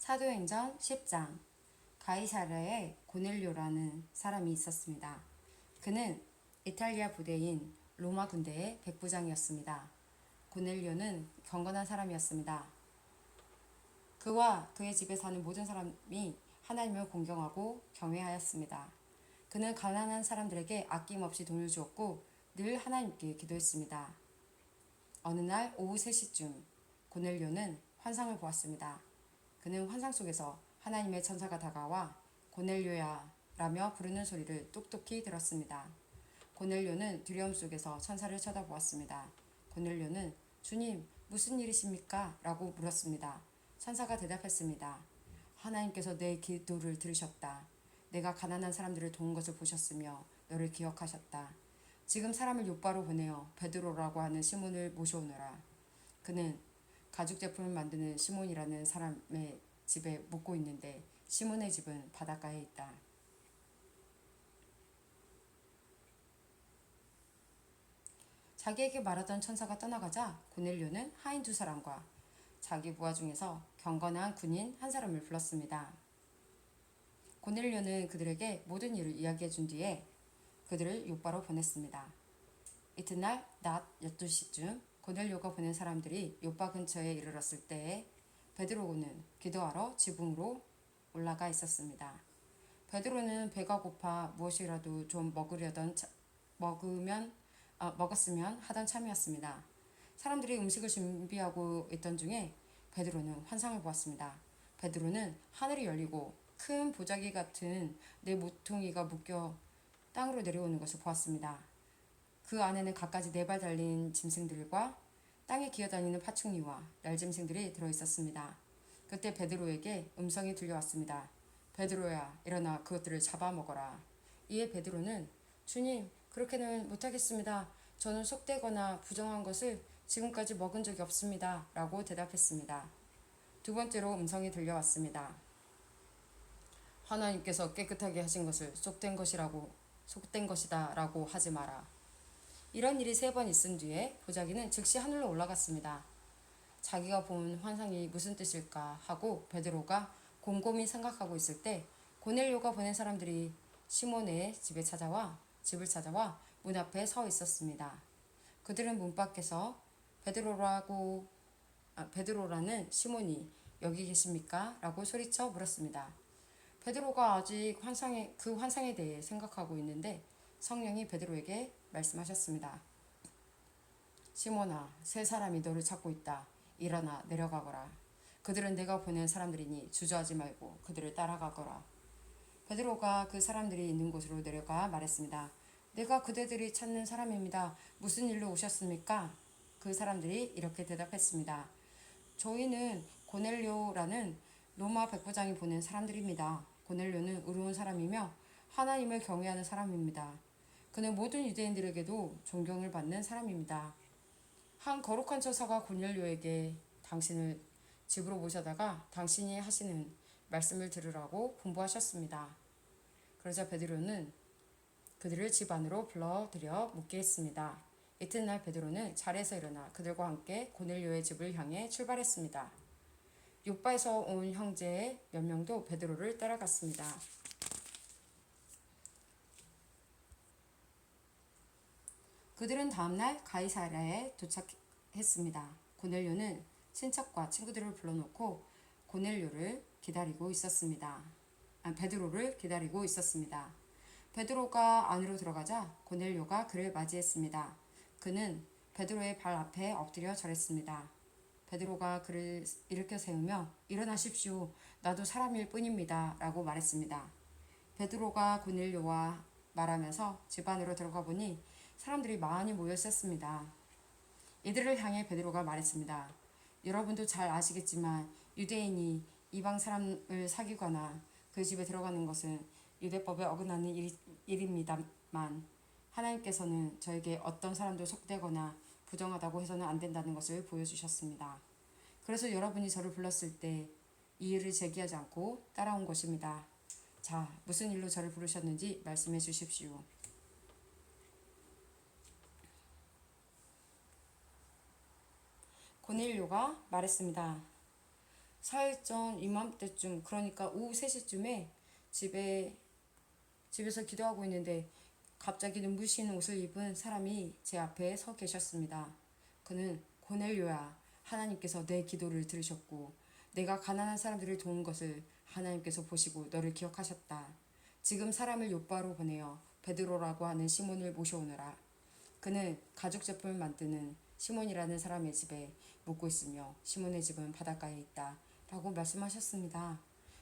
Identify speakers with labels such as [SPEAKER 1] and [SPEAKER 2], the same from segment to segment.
[SPEAKER 1] 사도행전 10장. 가이사랴에 고넬료라는 사람이 있었습니다. 그는 이탈리아 부대인 로마 군대의 백부장이었습니다. 고넬료는 경건한 사람이었습니다. 그와 그의 집에 사는 모든 사람이 하나님을 공경하고 경외하였습니다. 그는 가난한 사람들에게 아낌없이 돈을 주었고 늘 하나님께 기도했습니다. 어느 날 오후 3시쯤 고넬료는 환상을 보았습니다. 그는 환상 속에서 하나님의 천사가 다가와 고넬료야 라며 부르는 소리를 똑똑히 들었습니다. 고넬료는 두려움 속에서 천사를 쳐다보았습니다. 고넬료는 주님 무슨 일이십니까? 라고 물었습니다. 천사가 대답했습니다. 하나님께서 내 기도를 들으셨다. 내가 가난한 사람들을 도운 것을 보셨으며 너를 기억하셨다. 지금 사람을 요바로 보내어 베드로라고 하는 시몬을 모셔오너라. 그는 가죽 제품을 만드는 시몬이라는 사람의 집에 묵고 있는데 시몬의 집은 바닷가에 있다. 자기에게 말하던 천사가 떠나가자 고넬료는 하인 2사람과 자기 부하 중에서 경건한 군인 1사람을 불렀습니다. 고넬료는 그들에게 모든 일을 이야기해 준 뒤에 그들을 요바로 보냈습니다. 이튿날 낮 12시쯤 고넬료가 보낸 사람들이 요바 근처에 이르렀을 때에 베드로는 기도하러 지붕으로 올라가 있었습니다. 베드로는 배가 고파 무엇이라도 좀 먹었으면 하던 참이었습니다. 사람들이 음식을 준비하고 있던 중에 베드로는 환상을 보았습니다. 베드로는 하늘이 열리고 큰 보자기 같은 네 모퉁이가 묶여 땅으로 내려오는 것을 보았습니다. 그 안에는 갖가지 4발 달린 짐승들과 땅에 기어다니는 파충류와 날짐승들이 들어있었습니다. 그때 베드로에게 음성이 들려왔습니다. 베드로야, 일어나 그것들을 잡아먹어라. 이에 베드로는 주님, 그렇게는 못하겠습니다. 저는 속되거나 부정한 것을 지금까지 먹은 적이 없습니다. 라고 대답했습니다. 2번째로 음성이 들려왔습니다. 하나님께서 깨끗하게 하신 것을 속된 것이다 라고 하지 마라. 이런 일이 3번 있은 뒤에 보자기는 즉시 하늘로 올라갔습니다. 자기가 본 환상이 무슨 뜻일까 하고 베드로가 곰곰이 생각하고 있을 때 고넬료가 보낸 사람들이 시몬의 집을 찾아와 문 앞에 서 있었습니다. 그들은 문 밖에서 베드로라는 시몬이 여기 계십니까? 라고 소리쳐 물었습니다. 베드로가 아직 그 환상에 대해 생각하고 있는데 성령이 베드로에게 말씀하셨습니다. 시몬아, 3사람이 너를 찾고 있다. 일어나 내려가거라. 그들은 내가 보낸 사람들이니 주저하지 말고 그들을 따라가거라. 베드로가 그 사람들이 있는 곳으로 내려가 말했습니다. 내가 그대들이 찾는 사람입니다. 무슨 일로 오셨습니까? 그 사람들이 이렇게 대답했습니다. 저희는 고넬료라는 로마 백부장이 보낸 사람들입니다. 고넬료는 의로운 사람이며 하나님을 경외하는 사람입니다. 그는 모든 유대인들에게도 존경을 받는 사람입니다. 한 거룩한 처사가 고넬료에게 당신을 집으로 모셔다가 당신이 하시는 말씀을 들으라고 분부하셨습니다. 그러자 베드로는 그들을 집 안으로 불러들여 묻게 했습니다. 이튿날 베드로는 자리에서 일어나 그들과 함께 고넬료의 집을 향해 출발했습니다. 요바에서 온 형제 몇 명도 베드로를 따라갔습니다. 그들은 다음날 가이사랴에 도착했습니다. 고넬료는 친척과 친구들을 불러놓고 베드로를 기다리고 있었습니다. 베드로가 안으로 들어가자 고넬료가 그를 맞이했습니다. 그는 베드로의 발 앞에 엎드려 절했습니다. 베드로가 그를 일으켜 세우며 일어나십시오. 나도 사람일 뿐입니다. 라고 말했습니다. 베드로가 고넬료와 말하면서 집 안으로 들어가 보니 사람들이 많이 모여 있었습니다. 이들을 향해 베드로가 말했습니다. 여러분도 잘 아시겠지만 유대인이 이방 사람을 사귀거나 그 집에 들어가는 것은 유대법에 어긋나는 일입니다만 하나님께서는 저에게 어떤 사람도 속되거나 부정하다고 해서는 안 된다는 것을 보여주셨습니다. 그래서 여러분이 저를 불렀을 때 이 일을 제기하지 않고 따라온 것입니다. 자, 무슨 일로 저를 부르셨는지 말씀해 주십시오. 고넬료가 말했습니다. 4일 전 이맘때쯤, 그러니까 오후 3시쯤에 집에서 기도하고 있는데 갑자기 눈부신 옷을 입은 사람이 제 앞에 서 계셨습니다. 그는 고넬료야, 하나님께서 내 기도를 들으셨고 내가 가난한 사람들을 도운 것을 하나님께서 보시고 너를 기억하셨다. 지금 사람을 요바로 보내어 베드로라고 하는 시몬을 모셔오너라. 그는 가죽 제품을 만드는 시몬이라는 사람의 집에 묵고 있으며 시몬의 집은 바닷가에 있다. 라고 말씀하셨습니다.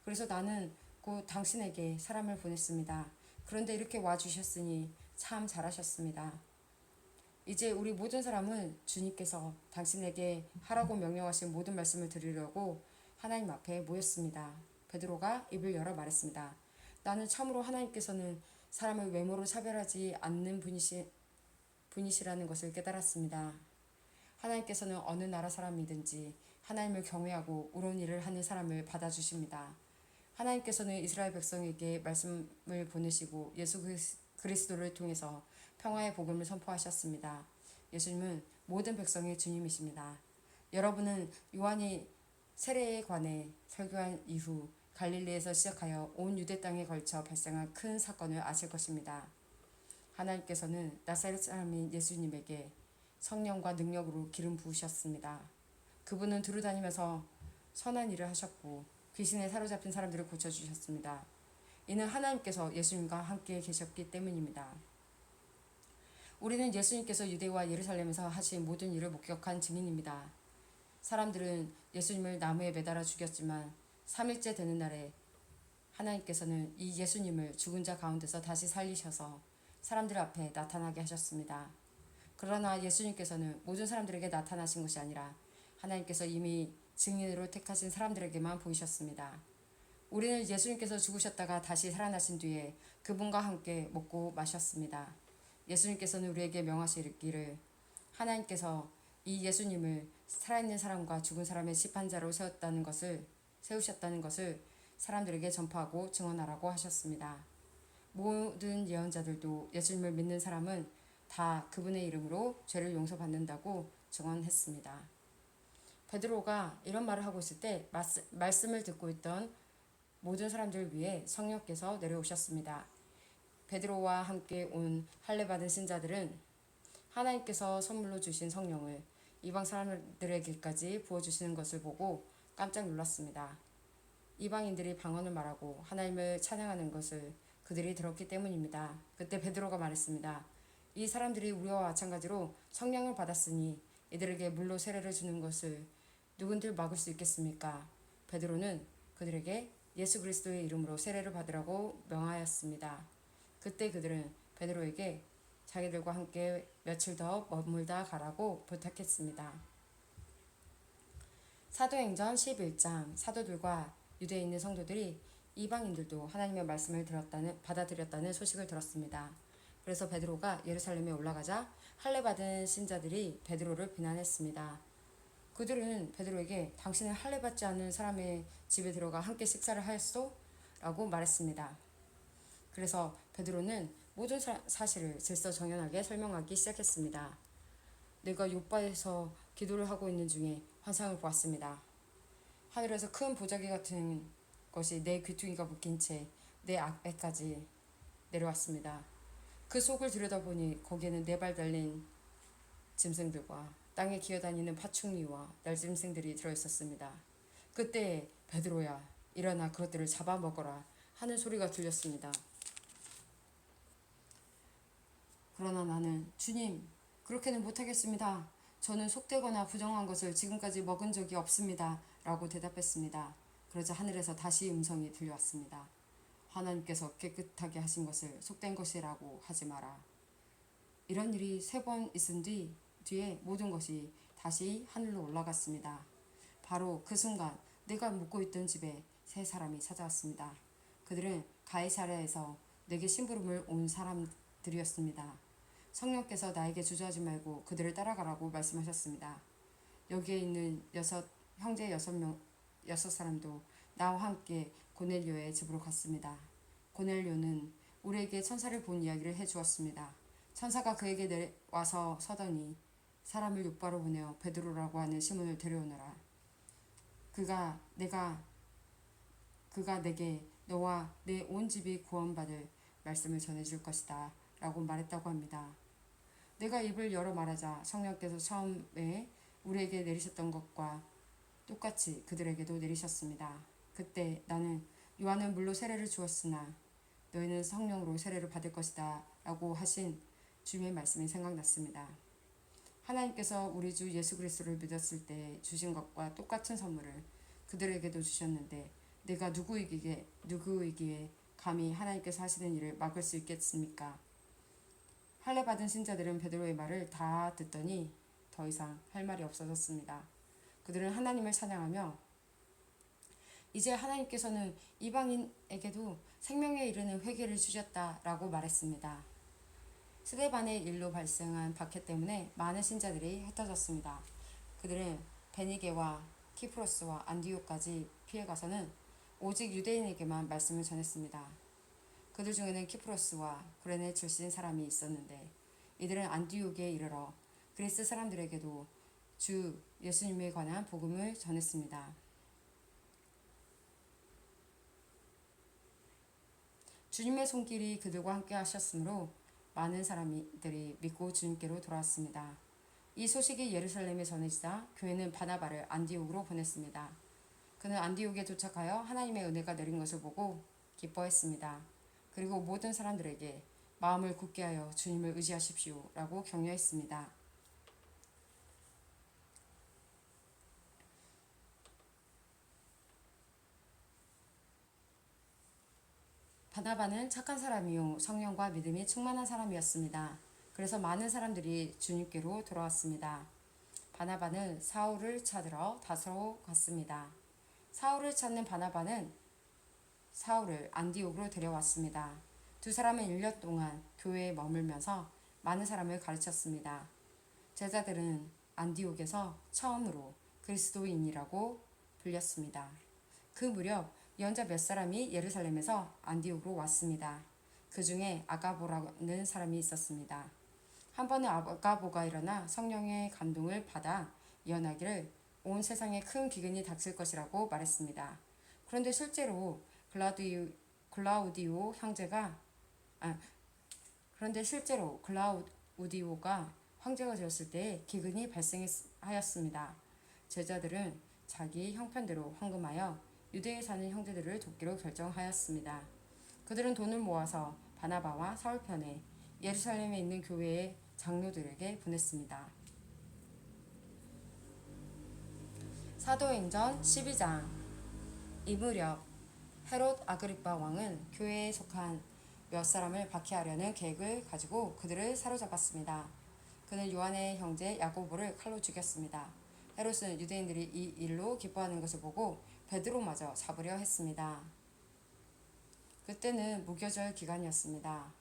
[SPEAKER 1] 그래서 나는 곧 당신에게 사람을 보냈습니다. 그런데 이렇게 와주셨으니 참 잘하셨습니다. 이제 우리 모든 사람은 주님께서 당신에게 하라고 명령하신 모든 말씀을 들으려고 하나님 앞에 모였습니다. 베드로가 입을 열어 말했습니다. 나는 참으로 하나님께서는 사람을 외모로 차별하지 않는 분이시라는 것을 깨달았습니다. 하나님께서는 어느 나라 사람이든지 하나님을 경외하고 옳은 일을 하는 사람을 받아주십니다. 하나님께서는 이스라엘 백성에게 말씀을 보내시고 예수 그리스도를 통해서 평화의 복음을 선포하셨습니다. 예수님은 모든 백성의 주님이십니다. 여러분은 요한이 세례에 관해 설교한 이후 갈릴리에서 시작하여 온 유대 땅에 걸쳐 발생한 큰 사건을 아실 것입니다. 하나님께서는 나사렛 사람인 예수님에게 성령과 능력으로 기름 부으셨습니다. 그분은 두루다니면서 선한 일을 하셨고 귀신에 사로잡힌 사람들을 고쳐주셨습니다. 이는 하나님께서 예수님과 함께 계셨기 때문입니다. 우리는 예수님께서 유대와 예루살렘에서 하신 모든 일을 목격한 증인입니다. 사람들은 예수님을 나무에 매달아 죽였지만 3일째 되는 날에 하나님께서는 이 예수님을 죽은 자 가운데서 다시 살리셔서 사람들 앞에 나타나게 하셨습니다. 그러나 예수님께서는 모든 사람들에게 나타나신 것이 아니라 하나님께서 이미 증인으로 택하신 사람들에게만 보이셨습니다. 우리는 예수님께서 죽으셨다가 다시 살아나신 뒤에 그분과 함께 먹고 마셨습니다. 예수님께서는 우리에게 명하시기를 하나님께서 이 예수님을 살아있는 사람과 죽은 사람의 심판자로 세우셨다는 것을 사람들에게 전파하고 증언하라고 하셨습니다. 모든 예언자들도 예수님을 믿는 사람은 다 그분의 이름으로 죄를 용서받는다고 증언했습니다. 베드로가 이런 말을 하고 있을 때 말씀을 듣고 있던 모든 사람들을 위해 성령께서 내려오셨습니다. 베드로와 함께 온 할례받은 신자들은 하나님께서 선물로 주신 성령을 이방 사람들에게까지 부어주시는 것을 보고 깜짝 놀랐습니다. 이방인들이 방언을 말하고 하나님을 찬양하는 것을 그들이 들었기 때문입니다. 그때 베드로가 말했습니다. 이 사람들이 우리와 마찬가지로 성령을 받았으니 이들에게 물로 세례를 주는 것을 누군들 막을 수 있겠습니까? 베드로는 그들에게 예수 그리스도의 이름으로 세례를 받으라고 명하였습니다. 그때 그들은 베드로에게 자기들과 함께 며칠 더 머물다 가라고 부탁했습니다. 사도행전 11장 사도들과 유대에 있는 성도들이 이방인들도 하나님의 말씀을 받아들였다는 소식을 들었습니다. 그래서 베드로가 예루살렘에 올라가자 할례받은 신자들이 베드로를 비난했습니다. 그들은 베드로에게 당신은 할례받지 않은 사람의 집에 들어가 함께 식사를 하였소? 라고 말했습니다. 그래서 베드로는 모든 사실을 질서정연하게 설명하기 시작했습니다. 내가 욥바에서 기도를 하고 있는 중에 환상을 보았습니다. 하늘에서 큰 보자기 같은 것이 내 귀퉁이가 묶인 채 내 앞에까지 내려왔습니다. 그 속을 들여다보니 거기에는 4발 달린 짐승들과 땅에 기어다니는 파충류와 날짐승들이 들어있었습니다. 그때 베드로야 일어나 그것들을 잡아먹어라 하는 소리가 들렸습니다. 그러나 나는 주님 그렇게는 못하겠습니다. 저는 속되거나 부정한 것을 지금까지 먹은 적이 없습니다. 라고 대답했습니다. 그러자 하늘에서 다시 음성이 들려왔습니다. 하나님께서 깨끗하게 하신 것을 속된 것이라고 하지 마라. 이런 일이 3번 있은 뒤에 모든 것이 다시 하늘로 올라갔습니다. 바로 그 순간 내가 묵고 있던 집에 3 사람이 찾아왔습니다. 그들은 가이사랴에서 내게 심부름을 온 사람들이었습니다. 성령께서 나에게 주저하지 말고 그들을 따라가라고 말씀하셨습니다. 여기에 있는 형제 6사람도 나와 함께 고넬료의 집으로 갔습니다. 고넬료는 우리에게 천사를 본 이야기를 해주었습니다. 천사가 그에게 내려와서 서더니 사람을 요바로 보내어 베드로라고 하는 시몬을 데려오너라. 그가 내가 그가 내게 너와 내 온 집이 구원받을 말씀을 전해줄 것이다 라고 말했다고 합니다. 내가 입을 열어 말하자 성령께서 처음에 우리에게 내리셨던 것과 똑같이 그들에게도 내리셨습니다. 그때 나는 요한은 물로 세례를 주었으나 너희는 성령으로 세례를 받을 것이다 라고 하신 주님의 말씀이 생각났습니다. 하나님께서 우리 주 예수 그리스도를 믿었을 때 주신 것과 똑같은 선물을 그들에게도 주셨는데 내가 누구이기에 감히 하나님께서 하시는 일을 막을 수 있겠습니까? 할례 받은 신자들은 베드로의 말을 다 듣더니 더 이상 할 말이 없어졌습니다. 그들은 하나님을 찬양하며 이제 하나님께서는 이방인에게도 생명에 이르는 회개를 주셨다라고 말했습니다. 스데반의 일로 발생한 박해 때문에 많은 신자들이 흩어졌습니다. 그들은 베니게와 키프로스와 안디옥까지 피해가서는 오직 유대인에게만 말씀을 전했습니다. 그들 중에는 키프로스와 구레네 출신 사람이 있었는데 이들은 안디옥에 이르러 그리스 사람들에게도 주 예수님에 관한 복음을 전했습니다. 주님의 손길이 그들과 함께 하셨으므로 많은 사람들이 믿고 주님께로 돌아왔습니다. 이 소식이 예루살렘에 전해지자 교회는 바나바를 안디옥으로 보냈습니다. 그는 안디옥에 도착하여 하나님의 은혜가 내린 것을 보고 기뻐했습니다. 그리고 모든 사람들에게 마음을 굳게 하여 주님을 의지하십시오 라고 격려했습니다. 바나바는 착한 사람이요 성령과 믿음이 충만한 사람이었습니다. 그래서 많은 사람들이 주님께로 돌아왔습니다. 바나바는 사울을 찾으러 다소로 갔습니다. 사울을 찾는 바나바는 사울을 안디옥으로 데려왔습니다. 두 사람은 1년 동안 교회에 머물면서 많은 사람을 가르쳤습니다. 제자들은 안디옥에서 처음으로 그리스도인이라고 불렸습니다. 그 무렵 연자 몇 사람이 예루살렘에서 안디옥으로 왔습니다. 그 중에 아가보라는 사람이 있었습니다. 한 번은 아가보가 일어나 성령의 감동을 받아 예언하기를 온 세상에 큰 기근이 닥칠 것이라고 말했습니다. 그런데 실제로 글라우디오가 황제가 되었을 때 기근이 발생하였습니다. 제자들은 자기 형편대로 헌금하여 유대에 사는 형제들을 돕기로 결정하였습니다. 그들은 돈을 모아서 바나바와 사울 편에 예루살렘에 있는 교회의 장로들에게 보냈습니다. 사도행전 12장. 이 무렵 헤롯 아그리빠 왕은 교회에 속한 몇 사람을 박해하려는 계획을 가지고 그들을 사로잡았습니다. 그는 요한의 형제 야고보를 칼로 죽였습니다. 헤롯은 유대인들이 이 일로 기뻐하는 것을 보고 베드로마저 잡으려 했습니다. 그때는 무교절 기간이었습니다.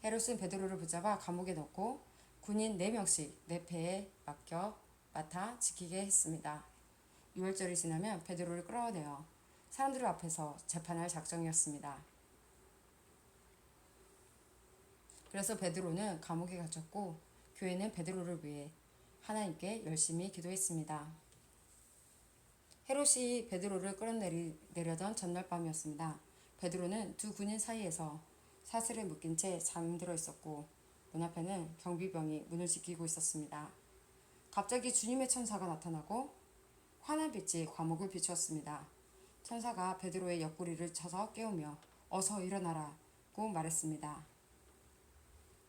[SPEAKER 1] 헤롯은 베드로를 붙잡아 감옥에 넣고 군인 4명씩 네 배에 맡아 지키게 했습니다. 유월절이 지나면 베드로를 끌어내어 사람들 앞에서 재판할 작정이었습니다. 그래서 베드로는 감옥에 갇혔고 교회는 베드로를 위해 하나님께 열심히 기도했습니다. 헤롯이 베드로를 끌어내려던 전날 밤이었습니다. 베드로는 두 군인 사이에서 사슬에 묶인 채 잠들어 있었고 문 앞에는 경비병이 문을 지키고 있었습니다. 갑자기 주님의 천사가 나타나고 환한 빛이 과목을 비추었습니다. 천사가 베드로의 옆구리를 쳐서 깨우며 어서 일어나라고 말했습니다.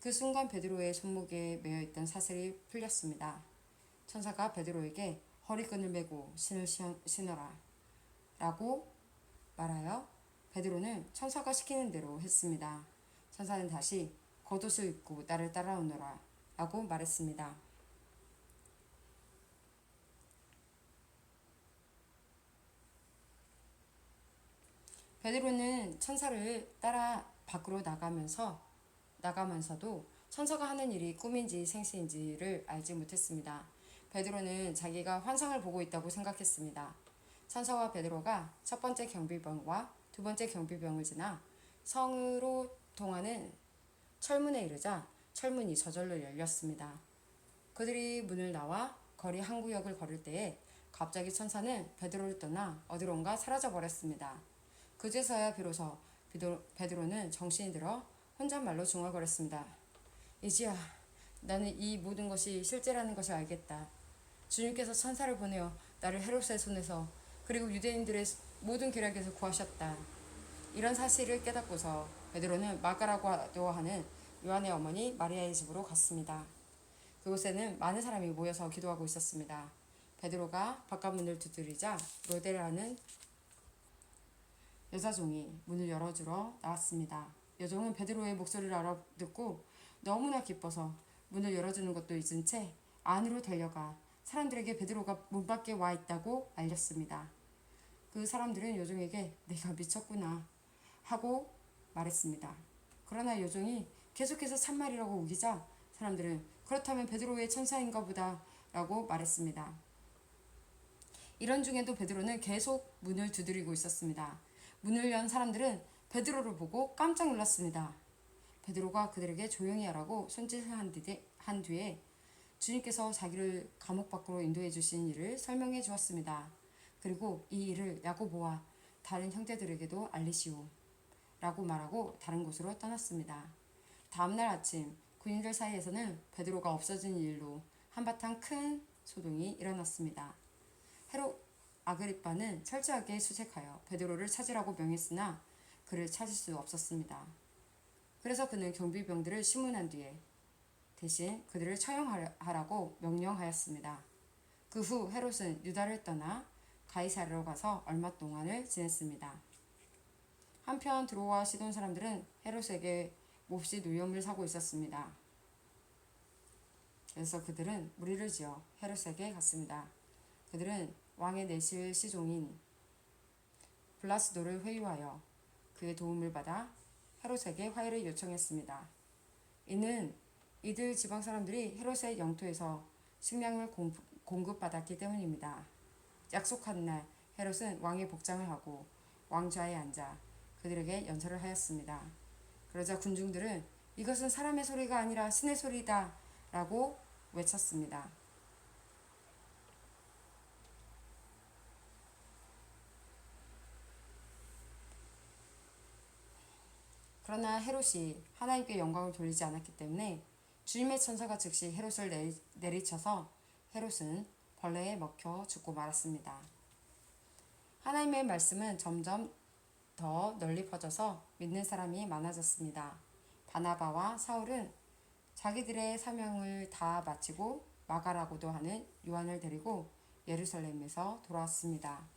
[SPEAKER 1] 그 순간 베드로의 손목에 매어있던 사슬이 풀렸습니다. 천사가 베드로에게 허리끈을 메고 신을 신어라 라고 말하여 베드로는 천사가 시키는 대로 했습니다. 천사는 다시 겉옷을 입고 나를 따라오너라 라고 말했습니다. 베드로는 천사를 따라 밖으로 나가면서도 천사가 하는 일이 꿈인지 생시인지를 알지 못했습니다. 베드로는 자기가 환상을 보고 있다고 생각했습니다. 천사와 베드로가 첫 번째 경비병과 두 번째 경비병을 지나 성으로 통하는 철문에 이르자 철문이 저절로 열렸습니다. 그들이 문을 나와 거리 한 구역을 걸을 때에 갑자기 천사는 베드로를 떠나 어디론가 사라져 버렸습니다. 그제서야 비로소 베드로는 정신이 들어 혼잣말로 중얼거렸습니다. 이지야, 나는 이 모든 것이 실제라는 것을 알겠다. 주님께서 천사를 보내어 나를 헤롯의 손에서 그리고 유대인들의 모든 계략에서 구하셨다. 이런 사실을 깨닫고서 베드로는 마가라고 하는 요한의 어머니 마리아의 집으로 갔습니다. 그곳에는 많은 사람이 모여서 기도하고 있었습니다. 베드로가 바깥문을 두드리자 로데라는 여자종이 문을 열어주러 나왔습니다. 여종은 베드로의 목소리를 알아듣고 너무나 기뻐서 문을 열어주는 것도 잊은 채 안으로 달려가 사람들에게 베드로가 문 밖에 와 있다고 알렸습니다. 그 사람들은 여종에게 내가 미쳤구나 하고 말했습니다. 그러나 여종이 계속해서 참말이라고 우기자 사람들은 그렇다면 베드로의 천사인가 보다 라고 말했습니다. 이런 중에도 베드로는 계속 문을 두드리고 있었습니다. 문을 연 사람들은 베드로를 보고 깜짝 놀랐습니다. 베드로가 그들에게 조용히 하라고 손짓을 한 뒤에 주님께서 자기를 감옥 밖으로 인도해 주신 일을 설명해 주었습니다. 그리고 이 일을 야고보와 다른 형제들에게도 알리시오 라고 말하고 다른 곳으로 떠났습니다. 다음날 아침 군인들 사이에서는 베드로가 없어진 일로 한바탕 큰 소동이 일어났습니다. 헤롯 아그리빠는 철저하게 수색하여 베드로를 찾으라고 명했으나 그를 찾을 수 없었습니다. 그래서 그는 경비병들을 심문한 뒤에 대신 그들을 처형하라고 명령하였습니다. 그 후 헤롯은 유다를 떠나 가이사랴로 가서 얼마 동안을 지냈습니다. 한편 드로와 시돈 사람들은 헤롯에게 몹시 노염을 사고 있었습니다. 그래서 그들은 무리를 지어 헤롯에게 갔습니다. 그들은 왕의 내실 시종인 블라스도를 회유하여 그의 도움을 받아 헤롯에게 화해를 요청했습니다. 이는 이들 지방 사람들이 헤롯의 영토에서 식량을 공급받았기 때문입니다. 약속한 날 헤롯은 왕의 복장을 하고 왕좌에 앉아 그들에게 연설을 하였습니다. 그러자 군중들은 이것은 사람의 소리가 아니라 신의 소리다 라고 외쳤습니다. 그러나 헤롯이 하나님께 영광을 돌리지 않았기 때문에 주님의 천사가 즉시 헤롯을 내리쳐서 헤롯은 벌레에 먹혀 죽고 말았습니다. 하나님의 말씀은 점점 더 널리 퍼져서 믿는 사람이 많아졌습니다. 바나바와 사울은 자기들의 사명을 다 마치고 마가라고도 하는 요한을 데리고 예루살렘에서 돌아왔습니다.